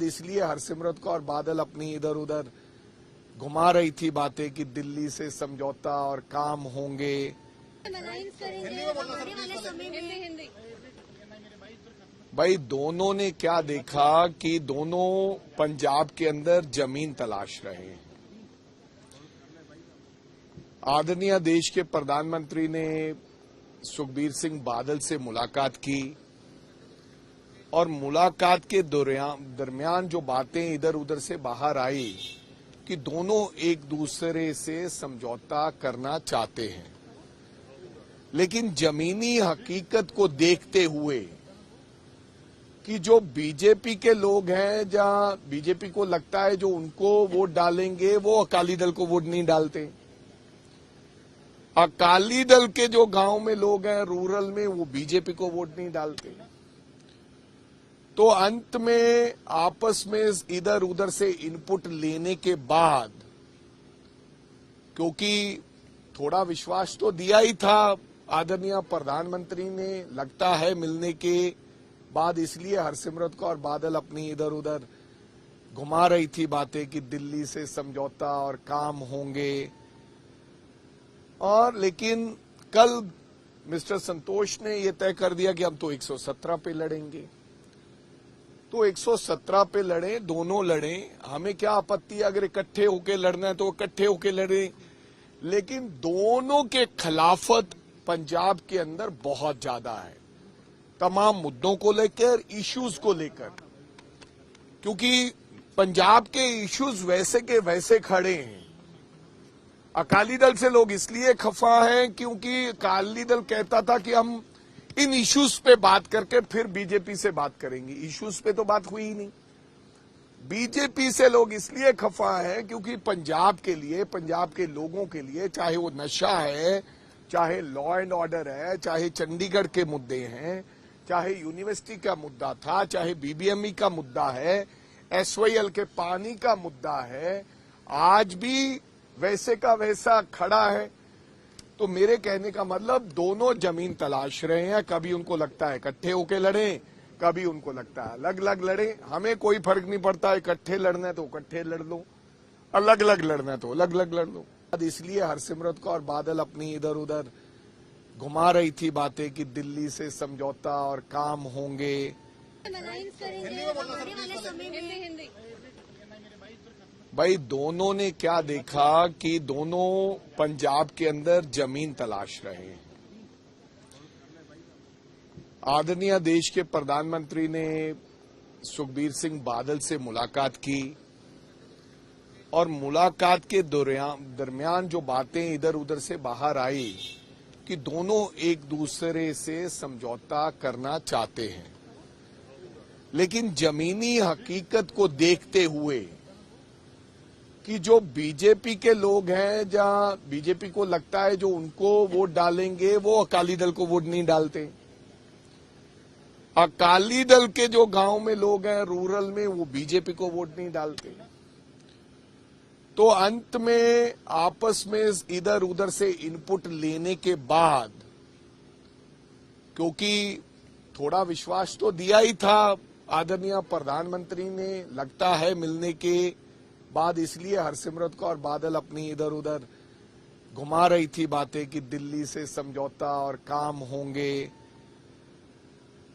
बाद इसलिए हरसिमरत कौर बादल अपनी इधर उधर घुमा रही थी बातें कि दिल्ली से समझौता और काम होंगे। भाई दोनों ने क्या देखा कि दोनों पंजाब के अंदर जमीन तलाश रहे हैं। आदरणीय देश के प्रधानमंत्री ने सुखबीर सिंह बादल से मुलाकात की और मुलाकात के दरमियान जो बातें इधर उधर से बाहर आई कि दोनों एक दूसरे से समझौता करना चाहते हैं, लेकिन जमीनी हकीकत को देखते हुए कि जो बीजेपी के लोग हैं, जहां बीजेपी को लगता है जो उनको वोट डालेंगे वो अकाली दल को वोट नहीं डालते। अकाली दल के जो गांव में लोग हैं रूरल में, वो बीजेपी को वोट नहीं डालते। तो अंत में आपस में इधर उधर से इनपुट लेने के बाद, क्योंकि थोड़ा विश्वास तो दिया ही था आदरणीय प्रधानमंत्री ने, लगता है मिलने के बाद, इसलिए हरसिमरत कौर बादल अपनी इधर उधर घुमा रही थी बातें कि दिल्ली से समझौता और काम होंगे। और लेकिन कल मिस्टर संतोष ने यह तय कर दिया कि हम तो 117 पे लड़ेंगे। तो 117 पे लड़े, दोनों लड़े, हमें क्या आपत्ति है। अगर इकट्ठे होके लड़ना है तो इकट्ठे होके लड़े, लेकिन दोनों के खिलाफत पंजाब के अंदर बहुत ज्यादा है, तमाम मुद्दों को लेकर, इश्यूज को लेकर, क्योंकि पंजाब के इश्यूज वैसे के वैसे खड़े हैं। अकाली दल से लोग इसलिए खफा हैं क्योंकि अकाली दल कहता था कि हम इन इश्यूज पे बात करके फिर बीजेपी से बात करेंगे। इश्यूज पे तो बात हुई ही नहीं। बीजेपी से लोग इसलिए खफा हैं क्योंकि पंजाब के लिए, पंजाब के लोगों के लिए, चाहे वो नशा है, चाहे लॉ एंड ऑर्डर है, चाहे चंडीगढ़ के मुद्दे हैं, चाहे यूनिवर्सिटी का मुद्दा था, चाहे बीबीएमई का मुद्दा है, एसवाईएल के पानी का मुद्दा है, आज भी वैसे का वैसा खड़ा है। तो मेरे कहने का मतलब दोनों जमीन तलाश रहे हैं। कभी उनको लगता है इकट्ठे होके लड़ें, कभी उनको लगता है अलग अलग लड़ें। हमें कोई फर्क नहीं पड़ता, इकट्ठे लड़ना है तो इकट्ठे लड़ लो, अलग अलग लड़ना है तो अलग अलग लड़ लो। इसलिए हरसिमरत कौर बादल अपनी इधर उधर घुमा रही थी बातें कि दिल्ली से समझौता और काम होंगे। भाई दोनों ने क्या देखा कि दोनों पंजाब के अंदर जमीन तलाश रहे हैं। आदरणीय देश के प्रधानमंत्री ने सुखबीर सिंह बादल से मुलाकात की और मुलाकात के दरमियान जो बातें इधर उधर से बाहर आई कि दोनों एक दूसरे से समझौता करना चाहते हैं, लेकिन जमीनी हकीकत को देखते हुए कि जो बीजेपी के लोग हैं, जहां बीजेपी को लगता है जो उनको वोट डालेंगे वो अकाली दल को वोट नहीं डालते। अकाली दल के जो गांव में लोग हैं रूरल में, वो बीजेपी को वोट नहीं डालते। तो अंत में आपस में इधर उधर से इनपुट लेने के बाद, क्योंकि थोड़ा विश्वास तो दिया ही था आदरणीय प्रधानमंत्री ने, लगता है मिलने के बाद, इसलिए हरसिमरत कौर बादल अपनी इधर उधर घुमा रही थी बातें कि दिल्ली से समझौता और काम होंगे।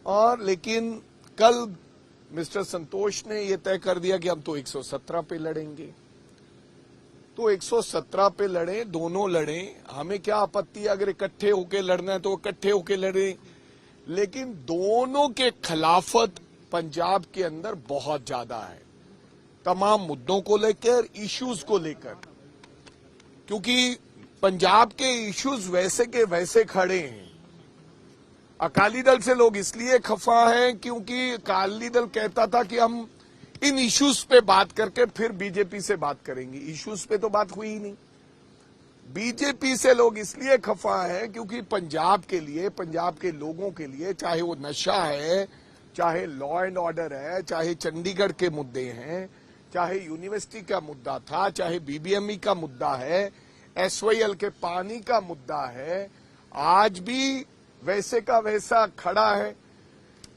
और लेकिन कल मिस्टर संतोष ने यह तय कर दिया कि हम तो 117 पे लड़ेंगे। तो 117 पे लड़े, दोनों लड़े, हमें क्या आपत्ति है। अगर इकट्ठे होके लड़ना है तो इकट्ठे होके लड़े, लेकिन दोनों के खिलाफत पंजाब के अंदर बहुत ज्यादा है, तमाम मुद्दों को लेकर, इश्यूज को लेकर, क्योंकि पंजाब के इश्यूज वैसे के वैसे खड़े हैं। अकाली दल से लोग इसलिए खफा हैं क्योंकि अकाली दल कहता था कि हम इन इश्यूज पे बात करके फिर बीजेपी से बात करेंगे। इश्यूज पे तो बात हुई ही नहीं। बीजेपी से लोग इसलिए खफा हैं क्योंकि पंजाब के लिए, पंजाब के लोगों के लिए, चाहे वो नशा है, चाहे लॉ एंड ऑर्डर है, चाहे चंडीगढ़ के मुद्दे हैं, चाहे यूनिवर्सिटी का मुद्दा था, चाहे बीबीएमई का मुद्दा है, एसवाईएल के पानी का मुद्दा है, आज भी वैसे का वैसा खड़ा है।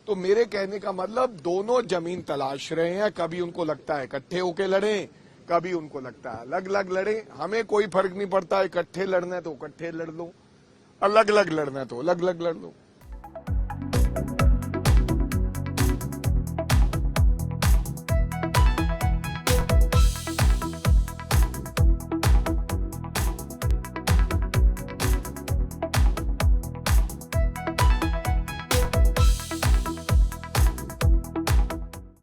तो मेरे कहने का मतलब दोनों जमीन तलाश रहे हैं। कभी उनको लगता है इकट्ठे होके लड़ें, कभी उनको लगता है अलग अलग लड़ें। हमें कोई फर्क नहीं पड़ता, इकट्ठे लड़ना है तो इकट्ठे लड़ लो, अलग अलग लड़ना है तो अलग अलग लड़ लो।